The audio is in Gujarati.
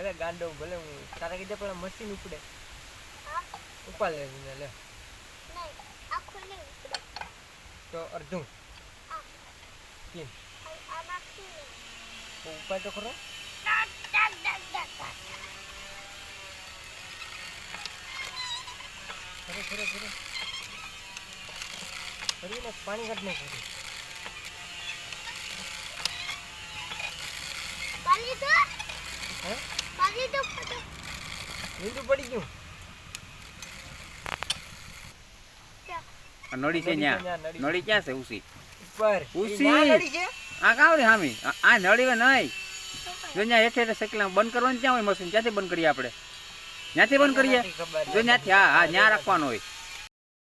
ભલે ગાંડો ભલે હું તારા કીધે પેલા મશીન ઉપડે ઉપાડ લે લે નહીં આખું નહીં ઉપડે તો અડધું કેમ આ નાખી ઉપાડ તો ખરો ખરે કરીને પાણી કાઢ નાખ મીંડું પડી ગયું નળી છે ન્યા નળી ક્યાં છે ઉસી ઉપર ઉસી આ કાવરી હામી આ નળી વે નહીં જો ન્યા હેઠે સકલા બંધ કરવાનું ક્યાં હોય મશીન ક્યાંથી બંધ કરીએ આપણે ત્યાંથી બંધ કરીએ જો ત્યાંથી હા ન્યા રાખવાનું હોય